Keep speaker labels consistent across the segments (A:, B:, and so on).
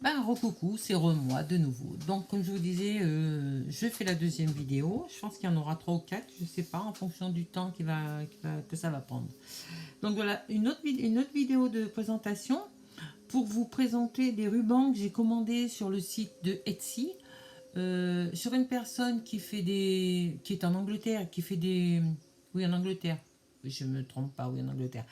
A: Ben, recoucou, c'est moi de nouveau. Donc, comme je vous disais, je fais la deuxième vidéo. Je pense qu'il y en aura 3 ou 4, je sais pas, en fonction du temps que ça va prendre. Donc voilà, une autre vidéo de présentation pour vous présenter des rubans que j'ai commandés sur le site de Etsy. Sur une personne qui est en Angleterre, qui fait des... Oui, en Angleterre. Je me trompe pas, oui, en Angleterre,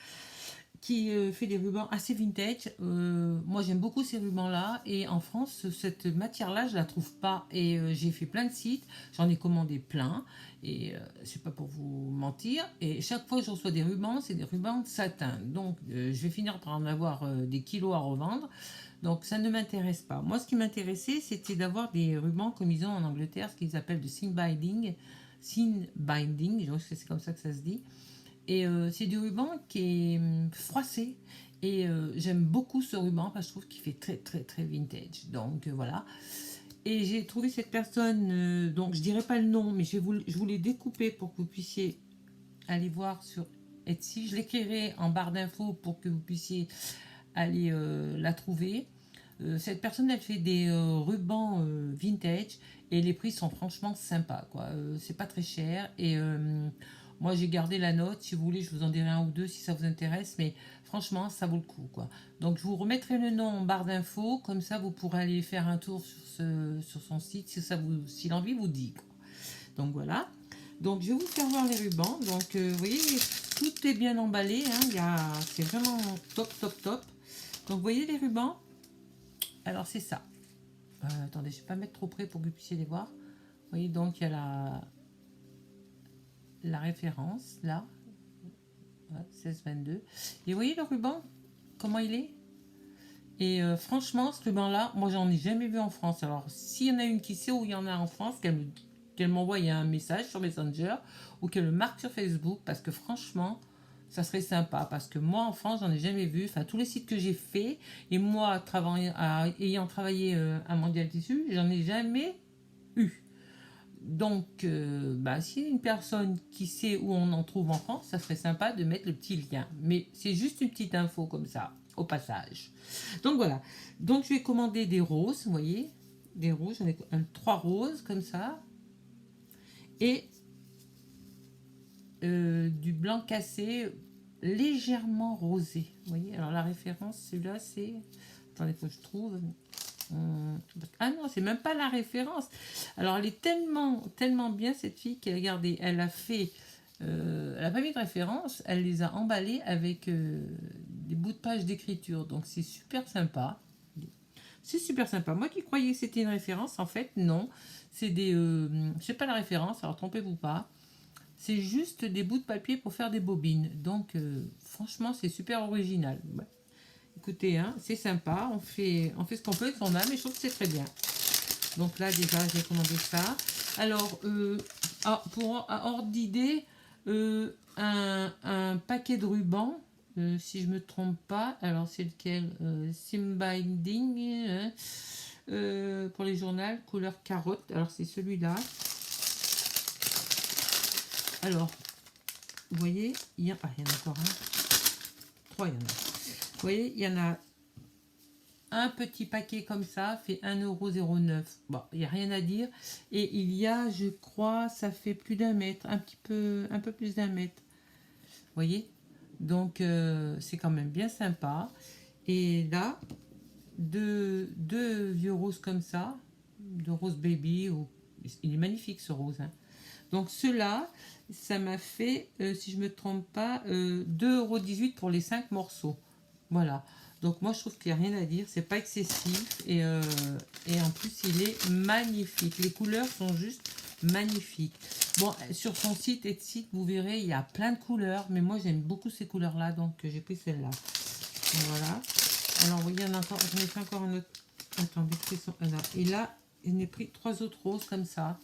A: qui fait des rubans assez vintage. Moi, j'aime beaucoup ces rubans-là. Et en France, cette matière-là, je la trouve pas. Et j'ai fait plein de sites, j'en ai commandé plein. Et c'est pas pour vous mentir. Et chaque fois que je reçois des rubans, c'est des rubans de satin. Donc, je vais finir par en avoir des kilos à revendre. Donc, ça ne m'intéresse pas. Moi, ce qui m'intéressait, c'était d'avoir des rubans comme ils ont en Angleterre, ce qu'ils appellent de seam binding. Seam binding, je pense que c'est comme ça que ça se dit. Et c'est du ruban qui est froissé. Et j'aime beaucoup ce ruban parce que je trouve qu'il fait très très très vintage. Donc voilà. Et j'ai trouvé cette personne, donc je dirais pas le nom, mais je vous l'ai découpé pour que vous puissiez aller voir sur Etsy. Je l'écrirai en barre d'infos pour que vous puissiez aller la trouver. Cette personne, elle fait des rubans vintage et les prix sont franchement sympas, quoi. C'est pas très cher et moi j'ai gardé la note. Si vous voulez, je vous en dirai un ou deux si ça vous intéresse, mais franchement, ça vaut le coup, quoi. Donc je vous remettrai le nom en barre d'infos, comme ça vous pourrez aller faire un tour sur son site si l'envie vous dit, quoi. Donc voilà. Donc je vais vous faire voir les rubans. Donc vous voyez, tout est bien emballé, hein. C'est vraiment top, top, top. Donc vous voyez les rubans. Alors c'est ça. Attendez, je ne vais pas mettre trop près pour que vous puissiez les voir. Vous voyez, donc il y a la référence là, ouais, 1622. Et vous voyez le ruban, comment il est. Et franchement, ce ruban là, moi j'en ai jamais vu en France. Alors s'il y en a une qui sait où il y en a en France, qu'elle m'envoie un message sur Messenger ou qu'elle le marque sur Facebook, parce que franchement, ça serait sympa. Parce que moi en France, j'en ai jamais vu. Enfin, tous les sites que j'ai fait, et moi ayant travaillé à Mondial Tissu, j'en ai jamais eu. Donc, s'il y a une personne qui sait où on en trouve en France, ça serait sympa de mettre le petit lien. Mais c'est juste une petite info comme ça, au passage. Donc voilà. Donc je vais commander des roses, vous voyez, des roses. J'en ai 3 roses comme ça. Et du blanc cassé légèrement rosé. Vous voyez, alors la référence, celui-là, c'est... Attendez, faut que je trouve... Ah non, c'est même pas la référence. Alors elle est tellement bien cette fille qu'elle, regardez, elle a fait, elle a pas mis de référence, elle les a emballés avec des bouts de pages d'écriture. Donc c'est super sympa. C'est super sympa. Moi qui croyais que c'était une référence, en fait non. C'est des, je sais pas la référence. Alors trompez-vous pas. C'est juste des bouts de papier pour faire des bobines. Donc franchement c'est super original. Ouais. Écoutez, hein, c'est sympa, on fait ce qu'on peut avec son âme et je trouve que c'est très bien. Donc là, déjà, j'ai commandé ça. Alors, pour ordre d'idée, un paquet de rubans, si je me trompe pas. Alors, c'est lequel Sim Binding, pour les journaux, couleur carotte. Alors, c'est celui-là. Alors, vous voyez, il y en a encore un. 3, il y en a. Vous voyez, il y en a un petit paquet comme ça, fait 1,09 €. Bon, il n'y a rien à dire. Et il y a, je crois, ça fait plus d'un mètre, un peu plus d'un mètre. Vous voyez. Donc, c'est quand même bien sympa. Et là, deux vieux roses comme ça, de rose baby. Il est magnifique ce rose, hein. Donc ceux-là, ça m'a fait, si je ne me trompe pas, 2,18 € pour les 5 morceaux. Voilà. Donc moi je trouve qu'il n'y a rien à dire, c'est pas excessif et en plus il est magnifique. Les couleurs sont juste magnifiques. Bon, sur son site Etsy, vous verrez, il y a plein de couleurs, mais moi j'aime beaucoup ces couleurs-là, donc j'ai pris celle-là. Voilà. Alors vous voyez, j'en ai fait encore un autre. Attendez, et là, j'en ai pris 3 autres roses comme ça.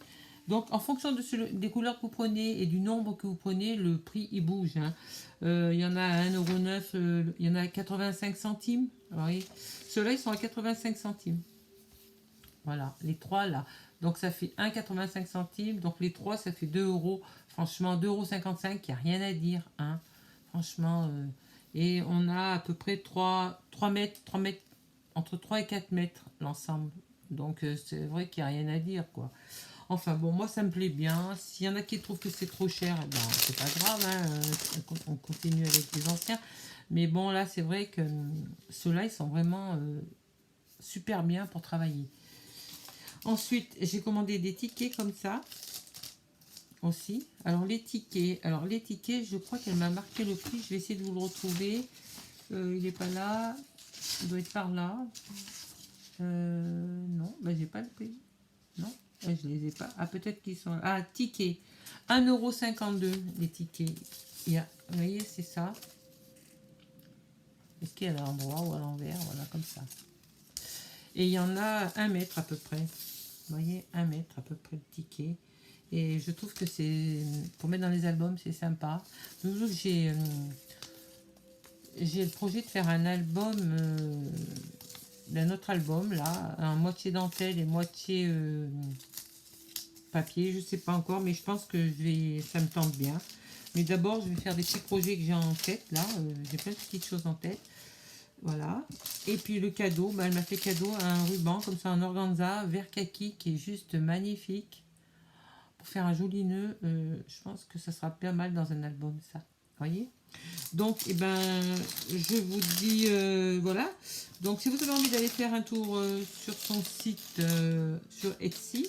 A: Donc, en fonction des couleurs que vous prenez et du nombre que vous prenez, le prix, il bouge, hein. Il y en a à 1,09 €, il y en a à 85 centimes. Alors, oui, ceux-là, ils sont à 85 centimes. Voilà, les 3 là. Donc, ça fait 1,85 centimes. Donc, les 3, ça fait 2 €. Franchement, 2,55 €, il n'y a rien à dire, hein. Franchement, et on a à peu près 3 mètres entre 3 et 4 mètres l'ensemble. Donc c'est vrai qu'il n'y a rien à dire, quoi. Enfin bon, moi ça me plaît bien. S'il y en a qui trouvent que c'est trop cher, eh ben, c'est pas grave, hein, on continue avec les anciens. Mais bon, là c'est vrai que ceux-là, ils sont vraiment super bien pour travailler. Ensuite, j'ai commandé des tickets comme ça aussi. Alors les tickets, je crois qu'elle m'a marqué le prix. Je vais essayer de vous le retrouver. Il n'est pas là. Il doit être par là. Non, ben, j'ai pas le prix. Non, je les ai pas. Ah, peut-être qu'ils sont là. Ah, tickets. 1,52 € les tickets. Il y a, vous voyez, c'est ça. Est-ce qu'il y a à l'endroit ou à l'envers? Voilà, comme ça. Et il y en a 1 mètre à peu près. Vous voyez, 1 mètre à peu près de ticket. Et je trouve que c'est, pour mettre dans les albums, c'est sympa. Donc j'ai le projet de faire un album, d'un autre album, là, un moitié dentelle et moitié papier. Je sais pas encore, mais je pense que ça me tente bien. Mais d'abord, je vais faire des petits projets que j'ai en tête, là. J'ai plein de petites choses en tête. Voilà. Et puis le cadeau, bah, elle m'a fait cadeau un ruban, comme ça, en organza, vert kaki, qui est juste magnifique. Pour faire un joli nœud, je pense que ça sera pas mal dans un album, ça. Voyez. Donc, eh ben, je vous dis, voilà. Donc, si vous avez envie d'aller faire un tour sur son site, sur Etsy.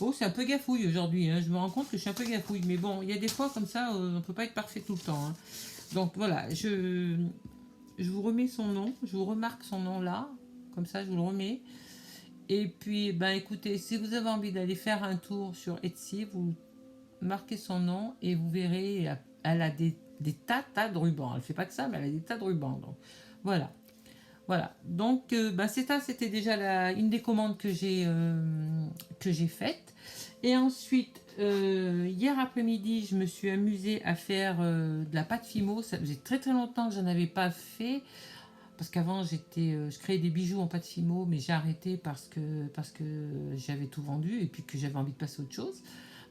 A: Oh, c'est un peu gafouille aujourd'hui, hein. Je me rends compte que je suis un peu gafouille. Mais bon, il y a des fois comme ça, on ne peut pas être parfait tout le temps, hein. Donc, voilà, je vous remets son nom. Je vous remarque son nom là. Comme ça, je vous le remets. Et puis, ben écoutez, si vous avez envie d'aller faire un tour sur Etsy, vous marquez son nom et vous verrez, elle a des tas de rubans. Elle fait pas que ça, mais elle a des tas de rubans. Donc, voilà. Voilà. Donc, ben, c'était déjà une des commandes que j'ai faites. Et ensuite, hier après-midi, je me suis amusée à faire de la pâte Fimo. Ça faisait très très longtemps que j'en avais pas fait. Parce qu'avant, je créais des bijoux en pâte Fimo, mais j'ai arrêté parce que j'avais tout vendu et puis que j'avais envie de passer à autre chose.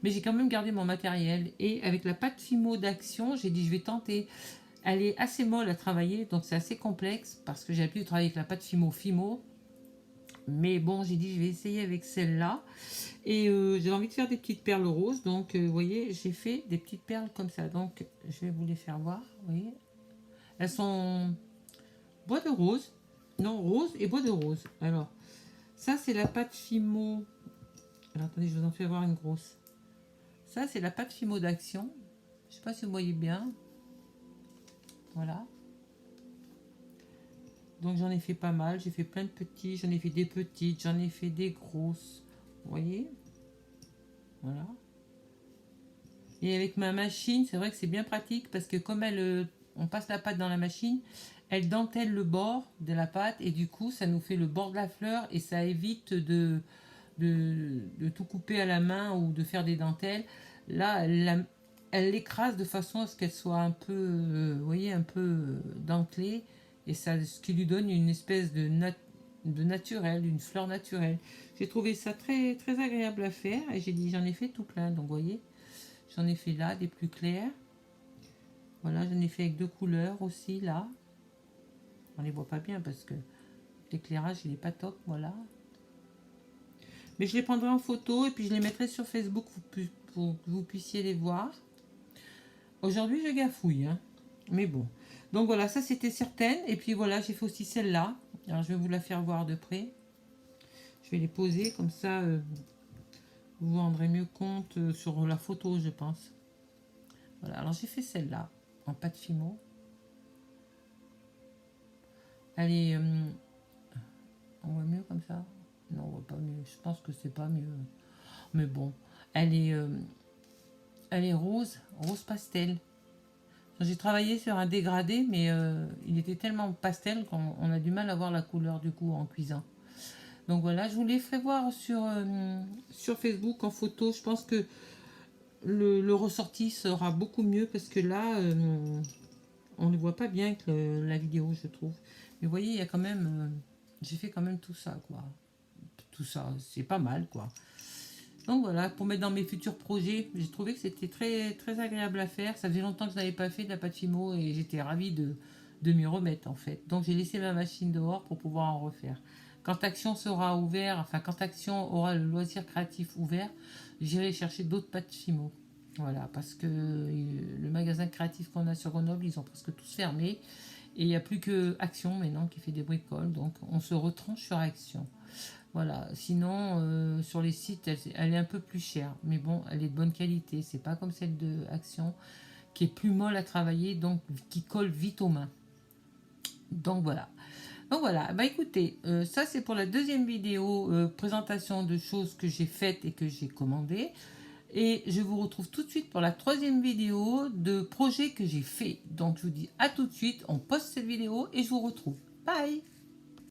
A: Mais j'ai quand même gardé mon matériel. Et avec la pâte Fimo d'Action, j'ai dit je vais tenter. Elle est assez molle à travailler, donc c'est assez complexe parce que j'ai l'habitude de travailler avec la pâte Fimo. Mais bon, j'ai dit je vais essayer avec celle-là. Et j'ai envie de faire des petites perles roses. Donc, vous voyez, j'ai fait des petites perles comme ça. Donc, je vais vous les faire voir. Vous voyez, elles sont bois de rose. Non, rose et bois de rose. Alors, ça, c'est la pâte Fimo. Alors, attendez, je vous en fais voir une grosse. Ça, c'est la pâte Fimo d'Action. Je sais pas si vous voyez bien. Voilà. Donc, j'en ai fait pas mal. J'ai fait plein de petits. J'en ai fait des petites. J'en ai fait des grosses. Vous voyez? Voilà. Et avec ma machine, c'est vrai que c'est bien pratique parce que comme on passe la pâte dans la machine, elle dentelle le bord de la pâte et du coup, ça nous fait le bord de la fleur et ça évite de tout couper à la main ou de faire des dentelles. Là, elle l'écrase de façon à ce qu'elle soit un peu, vous voyez, un peu dentelée et ça, ce qui lui donne une espèce de naturel, une fleur naturelle. J'ai trouvé ça très, très agréable à faire et j'ai dit, j'en ai fait tout plein. Donc, vous voyez, j'en ai fait là, des plus clairs. Voilà, j'en ai fait avec 2 couleurs aussi, là. On les voit pas bien parce que l'éclairage, il est pas top, voilà. Mais je les prendrai en photo et puis je les mettrai sur Facebook pour que vous puissiez les voir. Aujourd'hui, je gafouille, hein. Mais bon. Donc voilà, ça c'était certaine. Et puis voilà, j'ai fait aussi celle-là. Alors je vais vous la faire voir de près. Je vais les poser comme ça, vous vous rendrez mieux compte sur la photo, je pense. Voilà, alors j'ai fait celle-là en pâte Fimo. Elle est... on voit mieux comme ça? Non, on voit pas mieux. Je pense que c'est pas mieux. Mais bon, elle est rose pastel. J'ai travaillé sur un dégradé, mais il était tellement pastel qu'on a du mal à voir la couleur du coup en cuisant. Donc voilà, je vous les ferai voir sur Facebook en photo. Je pense que le ressorti sera beaucoup mieux parce que là, on ne voit pas bien que la vidéo, je trouve. Mais vous voyez, il y a quand même... j'ai fait quand même tout ça, quoi. Tout ça, c'est pas mal, quoi. Donc voilà, pour mettre dans mes futurs projets, j'ai trouvé que c'était très, très agréable à faire. Ça faisait longtemps que je n'avais pas fait de la pâte Fimo et j'étais ravie de m'y remettre en fait. Donc j'ai laissé ma machine dehors pour pouvoir en refaire. Quand Action sera ouvert, enfin quand Action aura le loisir créatif ouvert, j'irai chercher d'autres pâtes Fimo. Voilà, parce que le magasin créatif qu'on a sur Grenoble, ils ont presque tous fermé. Et il n'y a plus que Action maintenant qui fait des bricoles. Donc on se retranche sur Action. Voilà, sinon sur les sites, elle est un peu plus chère. Mais bon, elle est de bonne qualité. C'est pas comme celle de Action qui est plus molle à travailler, donc qui colle vite aux mains. Donc voilà. Donc voilà, bah écoutez, ça c'est pour la deuxième vidéo présentation de choses que j'ai faites et que j'ai commandées. Et je vous retrouve tout de suite pour la troisième vidéo de projets que j'ai fait. Donc je vous dis à tout de suite, on poste cette vidéo et je vous retrouve. Bye!